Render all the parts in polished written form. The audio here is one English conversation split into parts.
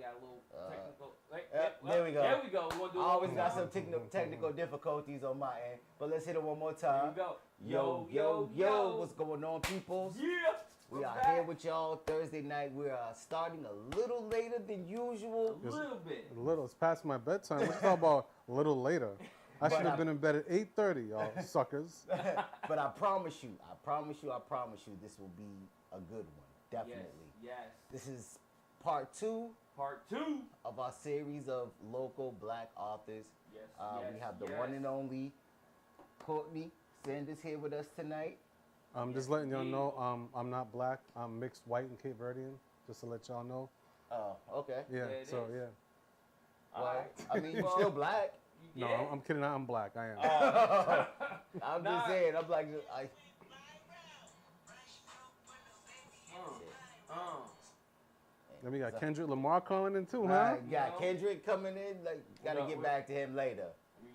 got a little technical. There we go. There we go. We want to do I it always one got more some technical difficulties on my end, but let's hit it one more time. There we go. Yo, what's going on, peoples? Yeah. We are here with y'all Thursday night. We are starting a little later than usual. A little bit. A little. It's past my bedtime. What you talking about a little later? I should have been in bed at 8:30, y'all suckers. But I promise you, this will be a good one. Definitely. Yes. This is part two Part 2 of our series of local black authors. Yes. We have the one and only Courtney Sanders here with us tonight. I'm just letting y'all know I'm not black. I'm mixed white and Cape Verdean, just to let y'all know. Oh, okay. Yeah, it so is. yeah. Well, Alright. I mean, you're still black. No, Yeah. I'm kidding. I'm black. I am. I'm just saying. I'm like, Then we got Kendrick Lamar calling in too, huh? Right, got Kendrick coming in. Like, gotta get back to him later. You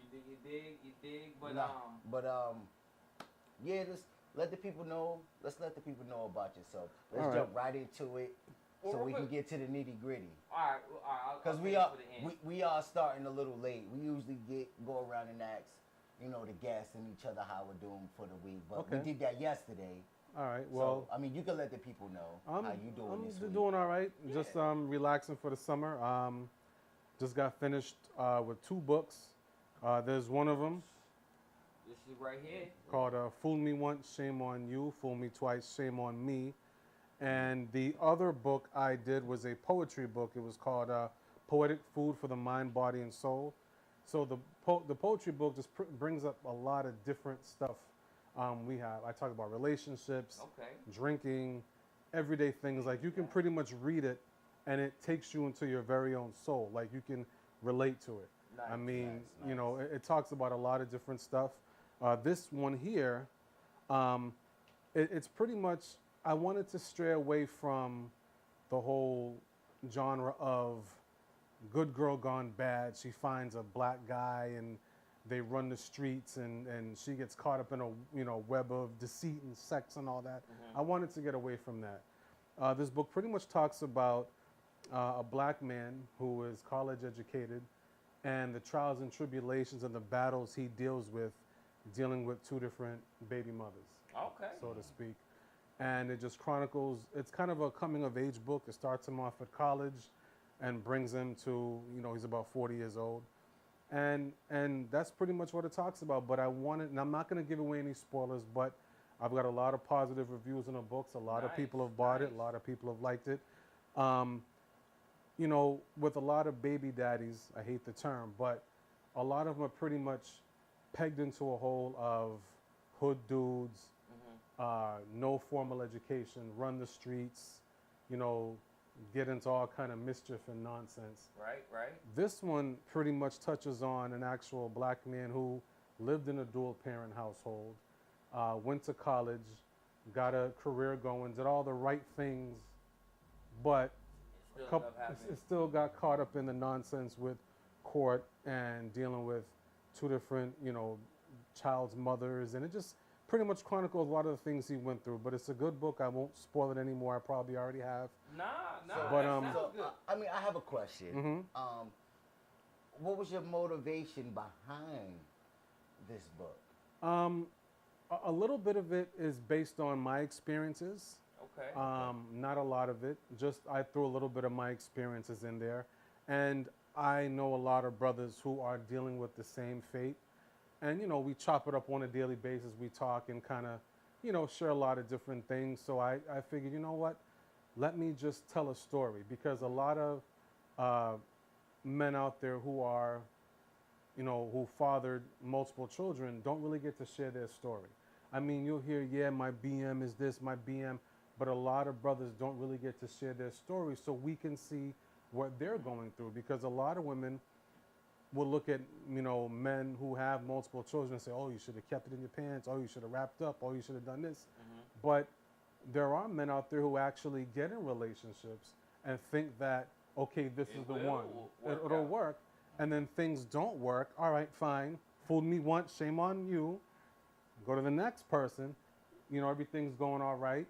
dig, but yeah, let's let the people know. Let's let the people know about yourself. Let's All right. jump right into it, so we can get to the nitty gritty. all right. Because we are starting a little late. We usually go around and ask, the guests and each other how we're doing for the week. But we did that yesterday. All right. Well, So, I mean, you can let the people know how you doing this week. doing all right. Yeah. Just relaxing for the summer. Just got finished with 2 books. There's one of them This is right here. called "Fool Me Once, Shame on You; Fool Me Twice, Shame on Me." And the other book I did was a poetry book. It was called "Poetic Food for the Mind, Body, and Soul." So the poetry book just brings up a lot of different stuff. I talk about relationships, Okay. drinking, everyday things. Like you can pretty much read it, and it takes you into your very own soul. Like you can relate to it. I mean, it talks about a lot of different stuff. This one here, it's pretty much. I wanted to stray away from the whole genre of good girl gone bad. She finds a black guy and they run the streets and she gets caught up in a web of deceit and sex and all that. I wanted to get away from that. This book pretty much talks about a black man who is college educated and the trials and tribulations and the battles he deals with dealing with 2 different baby mothers, Okay. so to speak. And it just chronicles, it's kind of a coming of age book. It starts him off at college and brings him to, he's about 40 years old. And that's pretty much what it talks about. But and I'm not going to give away any spoilers, but I've got a lot of positive reviews in the books. A lot of people have bought it. A lot of people have liked it. With a lot of baby daddies, I hate the term, but a lot of them are pretty much pegged into a hole of hood dudes, no formal education, run the streets, get into all kind of mischief and nonsense. Right. This one pretty much touches on an actual black man who lived in a dual parent household, went to college, got a career going, did all the right things, but it still got caught up in the nonsense with court and dealing with 2 different, child's mothers, and it just pretty much chronicles a lot of the things he went through. But it's a good book. I won't spoil it anymore. I probably already have. Nah. But, that sounds good. I mean, I have a question. What was your motivation behind this book? A little bit of it is based on my experiences. Okay. Not a lot of it. Just I threw a little bit of my experiences in there. And I know a lot of brothers who are dealing with the same fate. And, we chop it up on a daily basis. We talk and kind of, share a lot of different things. So I figured, you know what? Let me just tell a story. Because a lot of men out there who are, who fathered multiple children don't really get to share their story. I mean, you'll hear, yeah, my BM is this, my BM. But a lot of brothers don't really get to share their story so we can see what they're going through. Because a lot of women will look at, men who have multiple children and say, oh, you should have kept it in your pants. Oh, you should have wrapped up. Oh, you should have done this. But there are men out there who actually get in relationships and think that, okay, this is the one. It'll work. And then things don't work. All right, fine. Fooled me once. Shame on you. Go to the next person. Everything's going all right.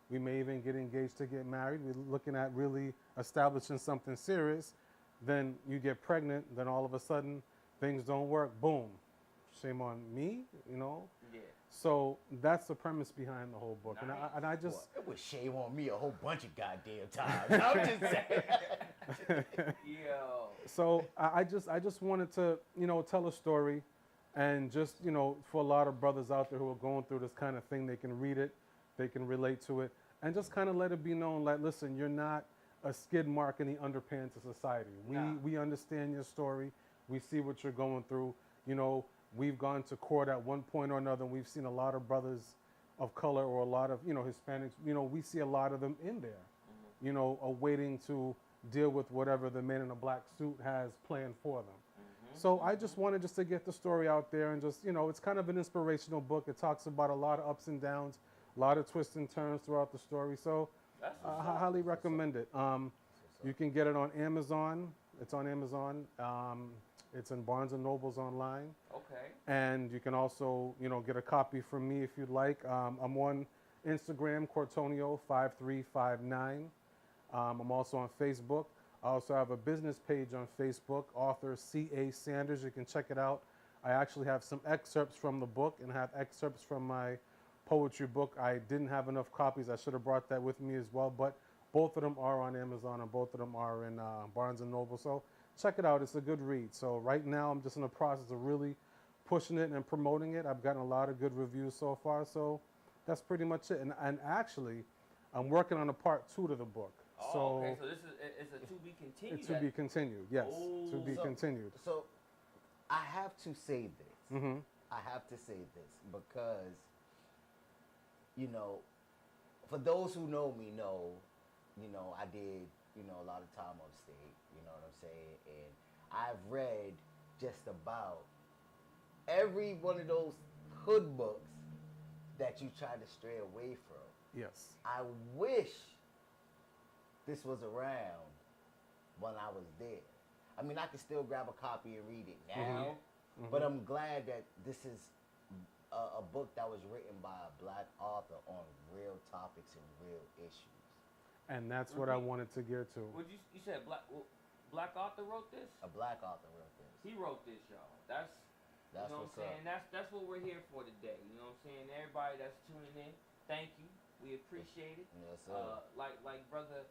We may even get engaged to get married. We're looking at really establishing something serious, then you get pregnant, then all of a sudden things don't work, boom, shame on me, you know? Yeah. So that's the premise behind the whole book. Nice. And I just... Well, it was shame on me a whole bunch of goddamn times. I'm just saying. Yo. So I just wanted to, you know, tell a story, and just, you know, for a lot of brothers out there who are going through this kind of thing, they can read it, they can relate to it, and just kind of let it be known that, listen, you're not a skid mark in the underpants of society. We understand your story. We see what you're going through. You know, we've gone to court at one point or another, and we've seen a lot of brothers of color or a lot of, you know, Hispanics. You know, we see a lot of them in there, you know, waiting to deal with whatever the man in a black suit has planned for them. So I just wanted to get the story out there, and just, you know, it's kind of an inspirational book. It talks about a lot of ups and downs, a lot of twists and turns throughout the story. So I highly recommend it. You can get it on Amazon. It's on Amazon. It's in Barnes & Nobles online. Okay. And you can also, you know, get a copy from me if you'd like. I'm on Instagram, Cortonio5359. I'm also on Facebook. I also have a business page on Facebook, author C.A. Sanders. You can check it out. I actually have some excerpts from the book and have excerpts from my poetry book. I didn't have enough copies. I should have brought that with me as well. But both of them are on Amazon, and both of them are in Barnes & Noble. So check it out. It's a good read. So right now I'm just in the process of really pushing it and promoting it. I've gotten a lot of good reviews so far. So that's pretty much it. And actually, I'm working on a part 2 to the book. Oh, so okay. So this is it's a to be continued. it's to be continued. Yes, to be So- continued. So I have to say this. Mm-hmm. I have to say this because, you know, for those who know me know, you know, I did, you know, a lot of time upstate, you know what I'm saying? And I've read just about every one of those hood books that you try to stray away from. Yes. I wish this was around when I was there. I mean, I can still grab a copy and read it now, but I'm glad that this is a book that was written by a black author on real topics and real issues. And that's what I wanted to gear to. Would you said black author wrote this? A black author wrote this. He wrote this, y'all. That's you know what's what I'm saying? That's what we're here for today. You know what I'm saying? Everybody that's tuning in, thank you. We appreciate it. Yes, sir. Like brother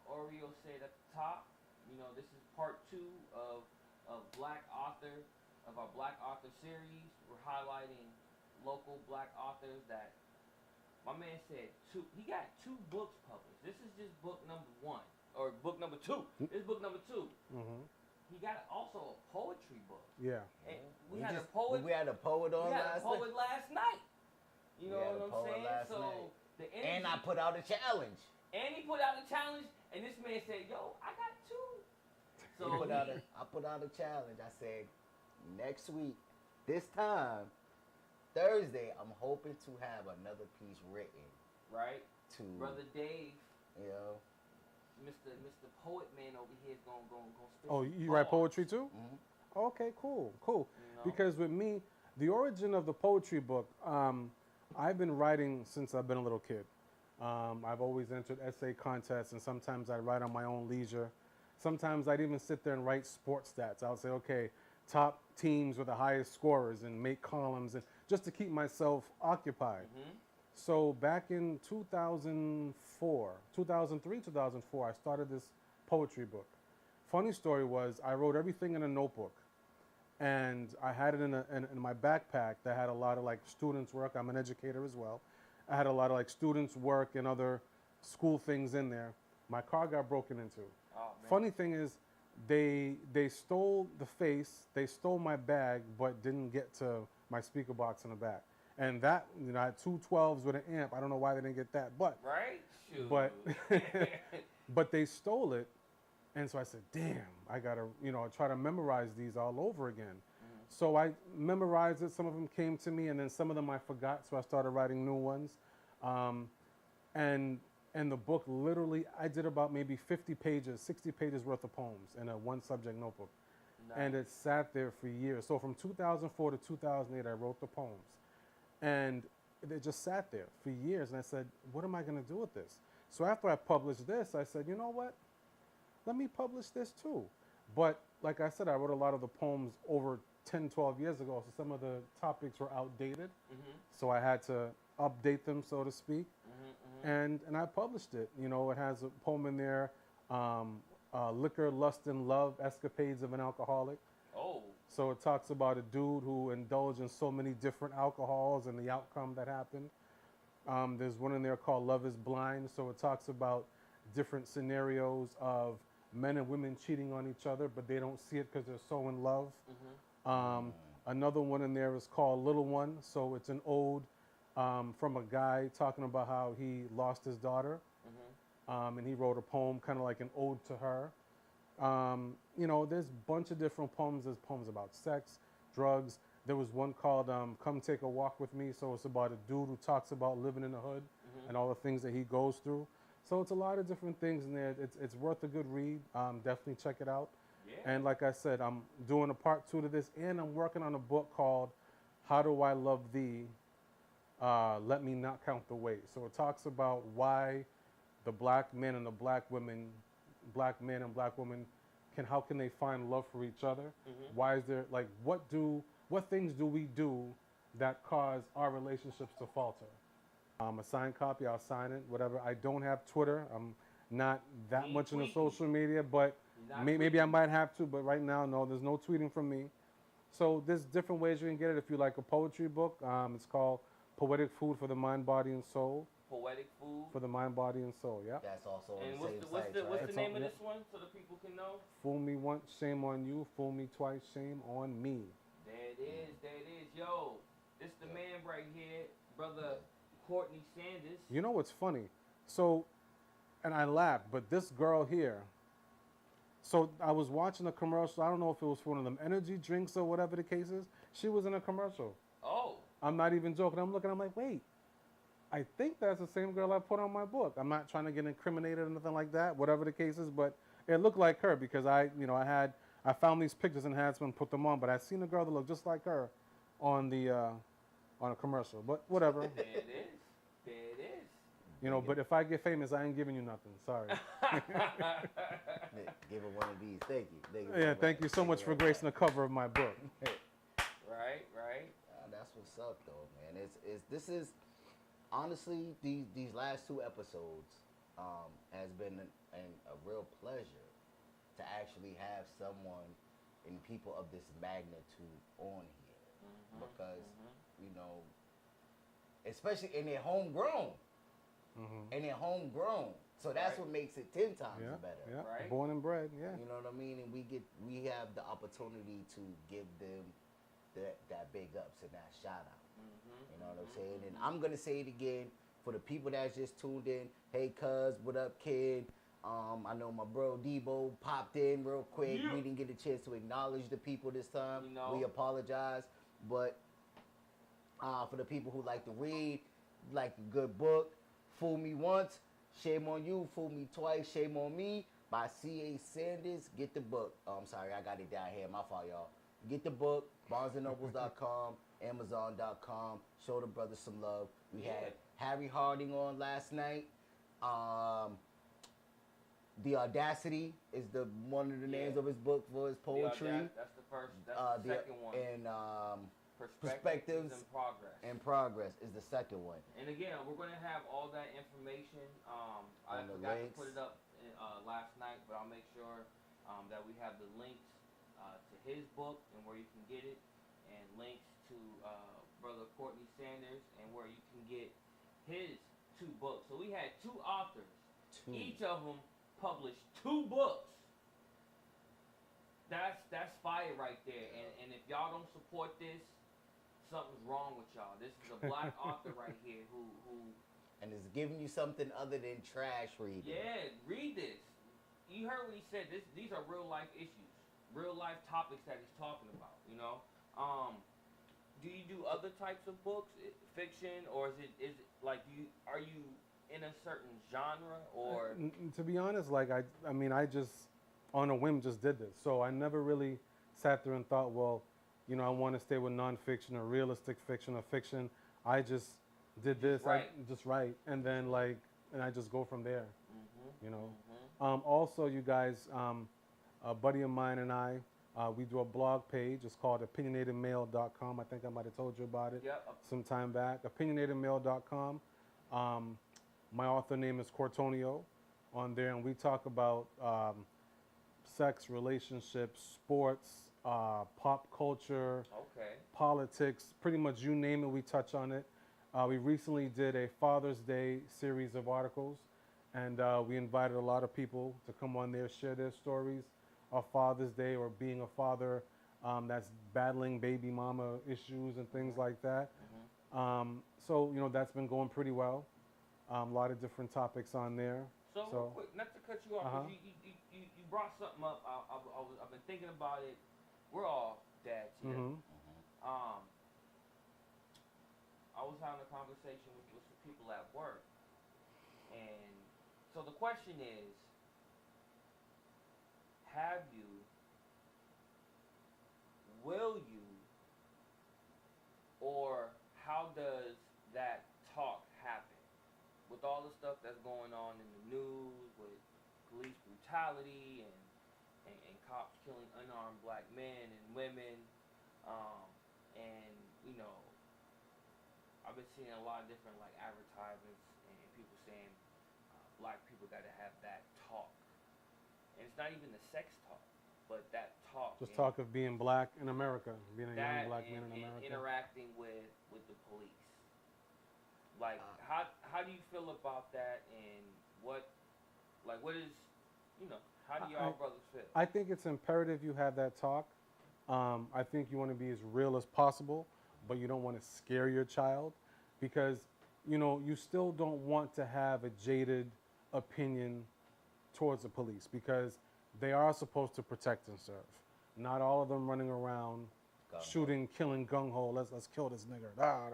Oreo said at the top, you know, this is part 2 of Black Author, of our Black Author series. We're highlighting local black authors that my man said he got 2 books published. This is just book number 1 or book number 2. This is book number 2. Mm-hmm. He got also a poetry book. Yeah. And we had a poet on last night. You know what I'm saying? So night. the energy, And I put out a challenge. and he put out a challenge, and this man said, "Yo, I got 2." So I put out a challenge. I said, next week, this time, Thursday, I'm hoping to have another piece written. right, To brother Dave, you know. Mr. Poet Man over here is gonna spit. Oh, some you write bars, poetry too? Mm-hmm. Okay, cool. You know? Because with me, the origin of the poetry book, I've been writing since I've been a little kid. I've always entered essay contests, and sometimes I write on my own leisure. Sometimes I'd even sit there and write sports stats. I would say, okay, top teams with the highest scorers, and make columns, and just to keep myself occupied. So back in 2003, 2004, I started this poetry book. Funny story was I wrote everything in a notebook, and I had it in my backpack that had a lot of like students' work. I'm an educator as well. I had a lot of like students' work and other school things in there. My car got broken into. Oh, man. Funny thing is, they stole the face, they stole my bag, but didn't get to my speaker box in the back. And that, you know, I had 2 12s with an amp. I don't know why they didn't get that, but Right? Shoot. but but they stole it, and so I said, damn, I gotta, you know, try to memorize these all over again. So I memorized it. Some of them came to me, and then some of them I forgot. So I started writing new ones, and the book literally I did about maybe 50 pages, 60 pages worth of poems in a 1 subject notebook, and it sat there for years. So from 2004 to 2008, I wrote the poems. And it just sat there for years. And I said, what am I going to do with this? So after I published this, I said, you know what? let me publish this too. But like I said, I wrote a lot of the poems over 10, 12 years ago, so some of the topics were outdated. So I had to update them, so to speak. And I published it. You know, it has a poem in there, Liquor, Lust, and Love, Escapades of an Alcoholic. Oh. So it talks about a dude who indulged in so many different alcohols and the outcome that happened. There's one in there called Love is Blind. So it talks about different scenarios of men and women cheating on each other, but they don't see it because they're so in love. Another one in there is called Little One. So it's an ode from a guy talking about how he lost his daughter. And he wrote a poem kind of like an ode to her. You know, there's a bunch of different poems. There's poems about sex, drugs. There was one called Come Take a Walk With Me. So it's about a dude who talks about living in the hood and all the things that he goes through. So it's a lot of different things in there. It's worth a good read. Definitely check it out. Yeah. And like I said, I'm doing a part 2 to this, and I'm working on a book called How Do I Love Thee? Let Me Not Count the Weight. So it talks about why the black men and the black women, black men and black women, how can they find love for each other? Why is there, like, what things do we do that cause our relationships to falter? A signed copy, I'll sign it, whatever. I don't have Twitter. I'm not that much into social media, but maybe I might have to, but right now, no, there's no tweeting from me. So there's different ways you can get it. If you like a poetry book, it's called Poetic Food for the Mind, Body, and Soul. Poetic Food for the mind, body, and soul. Yeah. That's also on and the same site, right? what's the name of this one, so the people can know? Fool me once, shame on you. Fool me twice, shame on me. There it is. There it is. Yo, this the man right here, brother Courtney Sanders. You know what's funny? So, and I laughed, but this girl here. So I was watching a commercial. I don't know if it was for one of them energy drinks or whatever the case is. She was in a commercial. Oh. I'm not even joking. I'm looking. I'm like, wait. I think that's the same girl I put on my book. I'm not trying to get incriminated or nothing like that, whatever the case is, but it looked like her because I found these pictures and had someone put them on, but I seen a girl that looked just like her on a commercial. But whatever. There it is. There it is. You know, but if I get famous, I ain't giving you nothing. Sorry. Give her one of these. Thank you. Yeah, thank you so much for gracing the cover of my book. Right. That's what's up, though, man. This is honestly these last 2 episodes has been a real pleasure to actually have someone and people of this magnitude on here because you know, especially and they're homegrown. And they're homegrown. So that's what makes it 10 times better. Yeah, right? Born and bred, yeah. You know what I mean? And we have the opportunity to give them that big ups and that shout out. You know what I'm saying? And I'm gonna say it again for the people that's just tuned in. Hey cuz, what up kid? I know my bro Debo popped in real quick. We didn't get a chance to acknowledge the people this time. You know. We apologize. But for the people who like to read, like a good book, Fool Me Once, Shame on You, Fool Me Twice, Shame on Me by C.A. Sanders. Get the book. I'm sorry, I got it down here. My fault, y'all. Get the book, BarnesandNobles.com, Amazon.com. Show the brothers some love. We had Harry Harding on last night. The Audacity is one of the names of his book for his poetry. That's the first. That's the second one. And Perspectives in Progress is the second one. And again, we're going to have all that information. I forgot to put it up last night, but I'll make sure that we have the links to his book and where you can get it, and links to Brother Courtney Sanders and where you can get his 2 books. So we had 2 authors. Each of them published 2 books. That's fire right there. And if y'all don't support this, something's wrong with y'all. This is a black author right here who and is giving you something other than trash reading. Yeah, read this. You heard what he said. These are real life issues, real life topics that he's talking about. You know, do you do other types of books, fiction, or is it like are you in a certain genre or? To be honest, like I mean, I just on a whim just did this, so I never really sat there and thought, well, you know, I want to stay with nonfiction or realistic fiction or fiction. I just did this, just write, and then and I just go from there. You know. Also, you guys, a buddy of mine and I, we do a blog page. It's called opinionatedmail.com. I think I might have told you about it Yep. some time back. Opinionatedmail.com. My author name is Cortonio on there, and we talk about sex, relationships, sports, pop culture, Okay. politics, pretty much you name it, we touch on it. We recently did a Father's Day series of articles, and we invited a lot of people to come on there, share their stories of Father's Day or being a father that's battling baby mama issues and things like that. So, you know, that's been going pretty well. A lot of different topics on there. So, real quick, not to cut you off, 'cause you brought something up. I've been thinking about it. We're all dads here. I was having a conversation with some people at work, and so the question is, have you, will you, or how does that talk happen? With all the stuff that's going on in the news, with police brutality and cops killing unarmed black men and women, and you know, I've been seeing a lot of different like advertisements and people saying black people got to have that talk, and it's not even the sex talk, but that talk. Just talk of being black in America, being a young black man in and America. interacting with the police. Like, how do you feel about that, and what is, you know, how do y'all brothers feel? I think it's imperative you have that talk. I think you want to be as real as possible, but you don't want to scare your child, because, you know, you still don't want to have a jaded opinion towards the police, because they are supposed to protect and serve. Not all of them running around shooting, killing, gung-ho, let's kill this nigger. Yeah,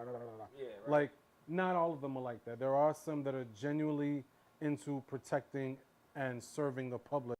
right. Like, not all of them are like that. There are some that are genuinely into protecting and serving the public